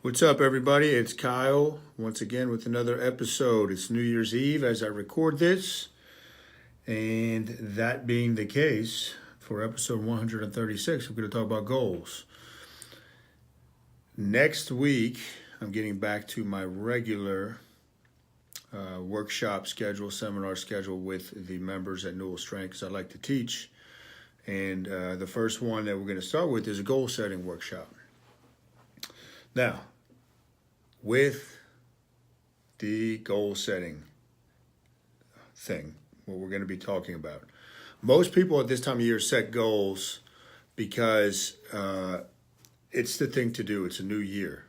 What's up, everybody? It's Kyle once again with another episode. It's New Year's Eve as I record this, and that being the case, for episode 136, we're going to talk about goals. Next week, I'm getting back to my regular workshop schedule, seminar schedule with the members at Newell Strength because I like to teach. And the first one that we're going to start with is a goal setting workshop. Now, with the goal setting thing, what we're going to be talking about, most people at this time of year set goals because it's the thing to do. It's a new year.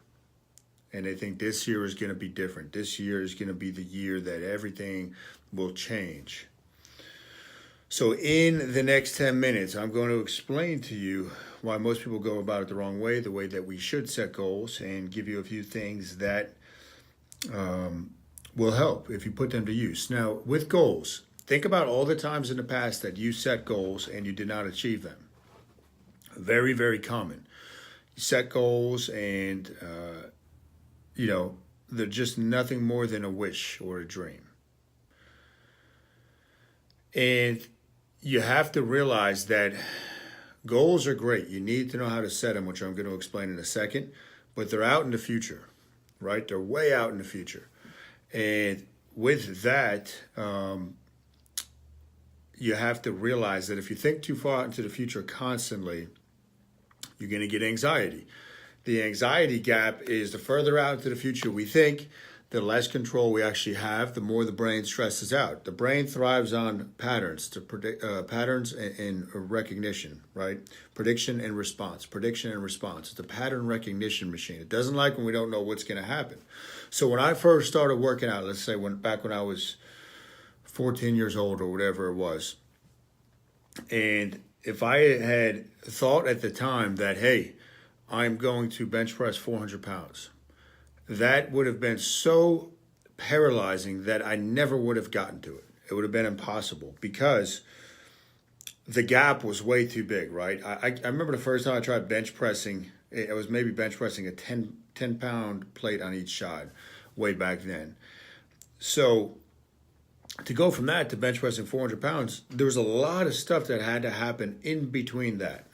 And they think this year is going to be different. This year is going to be the year that everything will change. So in the next 10 minutes, I'm going to explain to you why most people go about it the wrong way, the way that we should set goals, and give you a few things that will help if you put them to use. Now, with goals, think about all the times in the past that you set goals and you did not achieve them. Very, very common. You set goals and, they're just nothing more than a wish or a dream. And you have to realize that goals are great. You need to know how to set them, which I'm going to explain in a second, but they're out in the future, right? They're way out in the future. And with that, you have to realize that if you think too far into the future constantly, you're going to get anxiety. The anxiety gap is the further out into the future we think, the less control we actually have, the more the brain stresses out. The brain thrives on patterns, to predict patterns and recognition, right? Prediction and response. It's a pattern recognition machine. It doesn't like when we don't know what's going to happen. So when I first started working out, let's say back when I was 14 years old or whatever it was, and if I had thought at the time that, hey, I'm going to bench press 400 pounds, that would have been so paralyzing that I never would have gotten to it. It would have been impossible because the gap was way too big, right? I remember the first time I tried bench pressing, it was maybe bench pressing a 10 pound plate on each side way back then. So to go from that to bench pressing 400 pounds, there was a lot of stuff that had to happen in between that.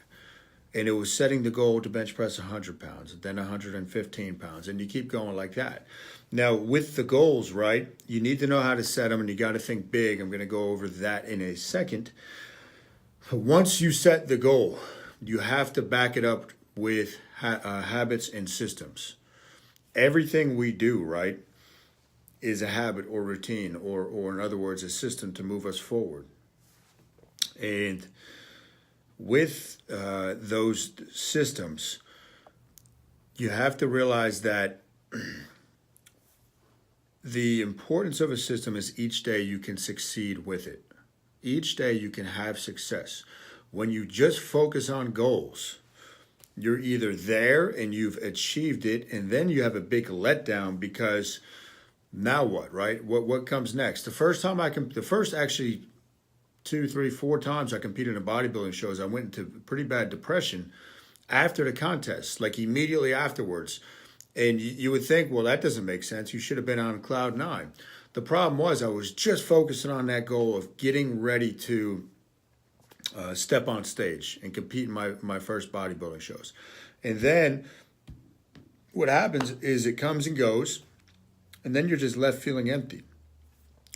And it was setting the goal to bench press 100 pounds, then 115 pounds, and you keep going like that. Now, with the goals, right, you need to know how to set them, and you got to think big. I'm going to go over that in a second. Once you set the goal, you have to back it up with habits and systems. Everything we do, right, is a habit or routine, or in other words, a system to move us forward. And with those systems, you have to realize that the importance of a system is each day you can succeed with it. Each day you can have success. When you just focus on goals, you're either there and you've achieved it, and then you have a big letdown because now what, right? What comes next? The first actually 2, 3, 4 times I competed in bodybuilding shows, I went into pretty bad depression after the contest, like immediately afterwards. And you would think, well, that doesn't make sense. You should have been on cloud 9. The problem was I was just focusing on that goal of getting ready to step on stage and compete in my first bodybuilding shows. And then what happens is it comes and goes, and then you're just left feeling empty.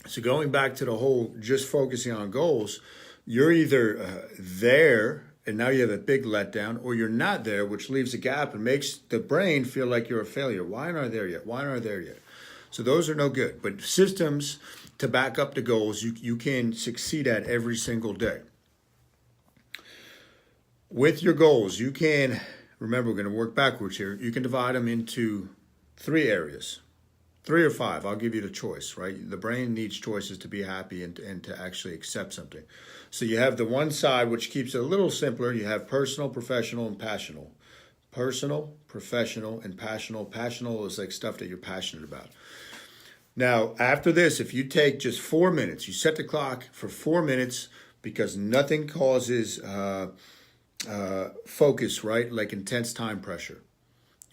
So going back to the whole just focusing on goals, you're either there and now you have a big letdown, or you're not there, which leaves a gap and makes the brain feel like you're a failure. Why aren't I there yet? Why aren't I there yet? So those are no good. But systems to back up the goals you can succeed at every single day. With your goals, you can, remember we're going to work backwards here, you can divide them into 3 areas. 3 or 5, I'll give you the choice, right? The brain needs choices to be happy and to actually accept something. So you have the one side, which keeps it a little simpler. You have personal, professional, and passional. Personal, professional, and passional. Passional is like stuff that you're passionate about. Now, after this, if you take just 4 minutes, you set the clock for 4 minutes because nothing causes focus, right? Like intense time pressure.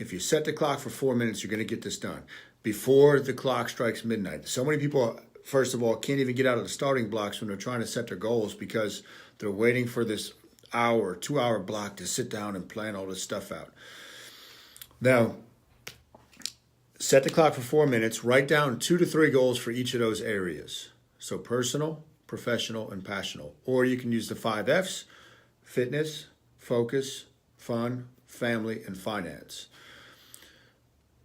If you set the clock for 4 minutes, you're going to get this done before the clock strikes midnight. So many people, first of all, can't even get out of the starting blocks when they're trying to set their goals because they're waiting for this hour, 2 hour block to sit down and plan all this stuff out. Now, set the clock for 4 minutes. Write down 2 to 3 goals for each of those areas. So personal, professional, and passional. Or you can use the 5 F's: fitness, focus, fun, family, and finance.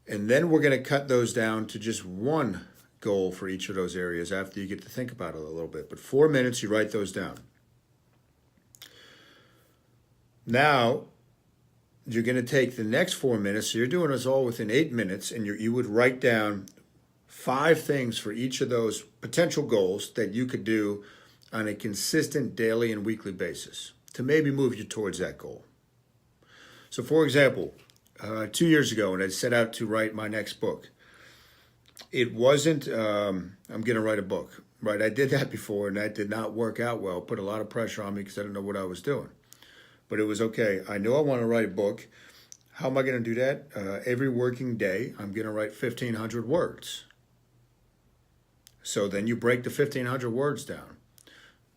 And then we're going to cut those down to just one goal for each of those areas after you get to think about it a little bit. But 4 minutes, you write those down. Now, you're going to take the next 4 minutes, so you're doing this all within 8 minutes, and you would write down 5 things for each of those potential goals that you could do on a consistent daily and weekly basis to maybe move you towards that goal. So, for example, 2 years ago when I set out to write my next book, it wasn't, I'm going to write a book, right? I did that before, and that did not work out well. Put a lot of pressure on me because I didn't know what I was doing. But it was okay. I know I want to write a book. How am I going to do that? Every working day, I'm going to write 1,500 words. So then you break the 1,500 words down.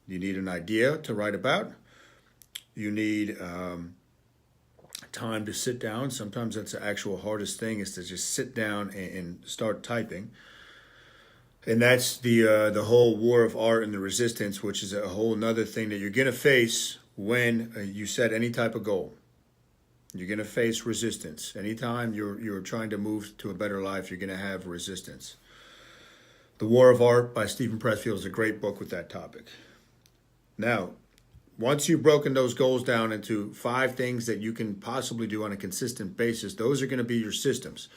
You need an idea to write about. You need time to sit down. Sometimes that's the actual hardest thing, is to just sit down and start typing. And that's the whole war of art and the resistance, which is a whole nother thing that you're going to face when you set any type of goal. You're going to face resistance. Anytime you're trying to move to a better life, you're going to have resistance. The War of Art by Steven Pressfield is a great book with that topic. Now, once you've broken those goals down into 5 things that you can possibly do on a consistent basis, those are going to be your systems.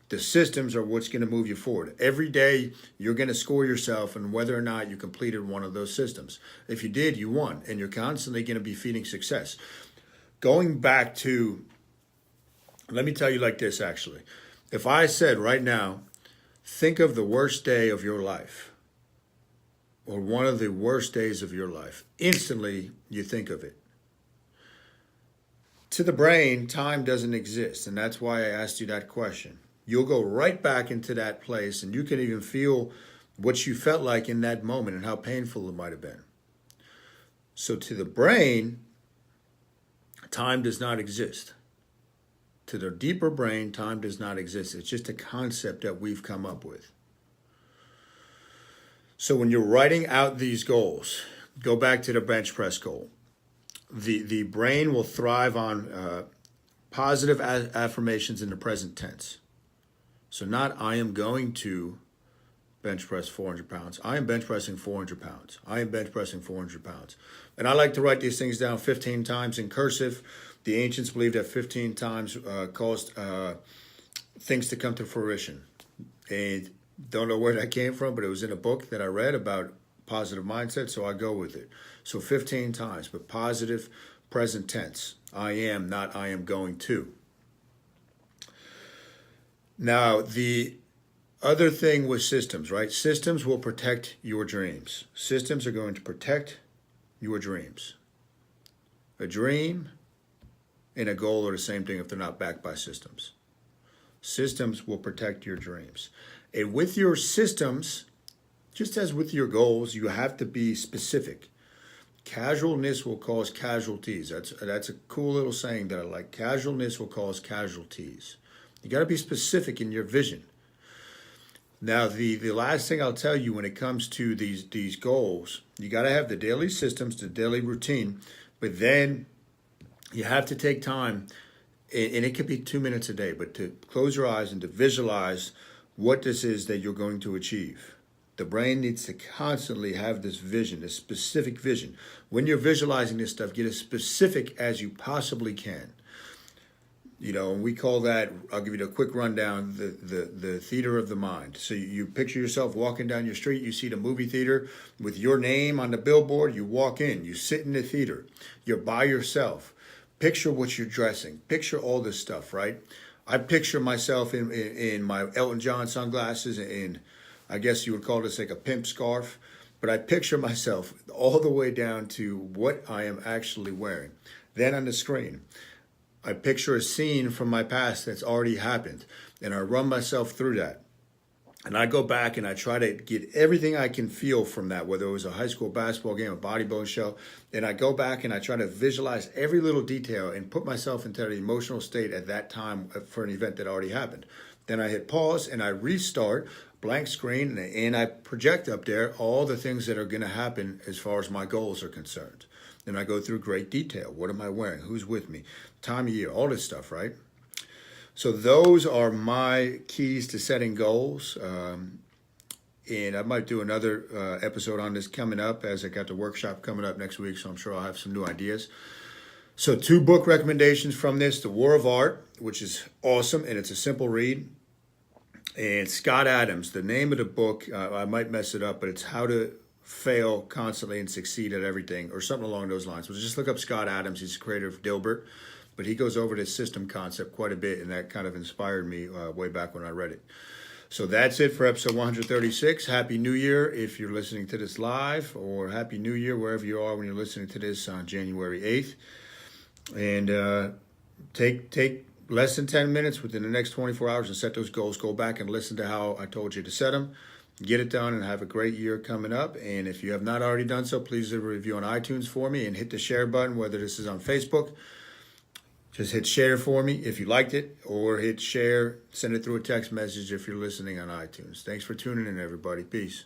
The systems are what's going to move you forward. Every day, you're going to score yourself on whether or not you completed one of those systems. If you did, you won, and you're constantly going to be feeding success. Going back to, let me tell you like this, actually. If I said right now, think of the worst day of your life, or one of the worst days of your life, instantly you think of it. To the brain, time doesn't exist, and that's why I asked you that question. You'll go right back into that place, and you can even feel what you felt like in that moment and how painful it might have been. So to the brain, time does not exist. To the deeper brain, time does not exist. It's just a concept that we've come up with. So when you're writing out these goals, go back to the bench press goal. The brain will thrive on positive affirmations in the present tense. So not I am going to bench press 400 pounds. I am bench pressing 400 pounds. I am bench pressing 400 pounds. And I like to write these things down 15 times in cursive. The ancients believed that 15 times caused things to come to fruition. And don't know where that came from, but it was in a book that I read about positive mindset, so I go with it. So 15 times, but positive present tense. I am, not I am going to. Now, the other thing with systems, right? Systems will protect your dreams. Systems are going to protect your dreams. A dream and a goal are the same thing if they're not backed by systems. Systems will protect your dreams. And with your systems, just as with your goals, you have to be specific. Casualness will cause casualties. That's a cool little saying that I like. Casualness will cause casualties. You got to be specific in your vision. Now, the last thing I'll tell you when it comes to these goals, you got to have the daily systems, the daily routine, but then you have to take time, and it could be 2 minutes a day, but to close your eyes and to visualize what this is that you're going to achieve. The brain needs to constantly have this vision, this specific vision. When you're visualizing this stuff, get as specific as you possibly can. You know, and we call that, I'll give you a quick rundown, the theater of the mind. So you picture yourself walking down your street, you see the movie theater with your name on the billboard, you walk in, you sit in the theater, you're by yourself. Picture what you're dressing, picture all this stuff, right? I picture myself in my Elton John sunglasses, and I guess you would call this like a pimp scarf, but I picture myself all the way down to what I am actually wearing. Then on the screen, I picture a scene from my past that's already happened, and I run myself through that. And I go back and I try to get everything I can feel from that, whether it was a high school basketball game, a bodybuilding show. And I go back and I try to visualize every little detail and put myself into the emotional state at that time for an event that already happened. Then I hit pause and I restart, blank screen, and I project up there all the things that are going to happen as far as my goals are concerned. Then I go through great detail. What am I wearing? Who's with me? Time of year, all this stuff, right? So those are my keys to setting goals. And I might do another episode on this coming up, as I got the workshop coming up next week, so I'm sure I'll have some new ideas. So 2 book recommendations from this: The War of Art, which is awesome, and it's a simple read. And Scott Adams, the name of the book, I might mess it up, but it's How to Fail Constantly and Succeed at Everything, or something along those lines. So just look up Scott Adams. He's the creator of Dilbert. But he goes over this system concept quite a bit, and that kind of inspired me way back when I read it. So that's it for episode 136. Happy New Year if you're listening to this live, or Happy New Year wherever you are when you're listening to this on January 8th. And take less than 10 minutes within the next 24 hours and set those goals. Go back and listen to how I told you to set them. Get it done and have a great year coming up. And if you have not already done so, please leave a review on iTunes for me and hit the share button, whether this is on Facebook. Just hit share for me if you liked it, or hit share, send it through a text message if you're listening on iTunes. Thanks for tuning in, everybody. Peace.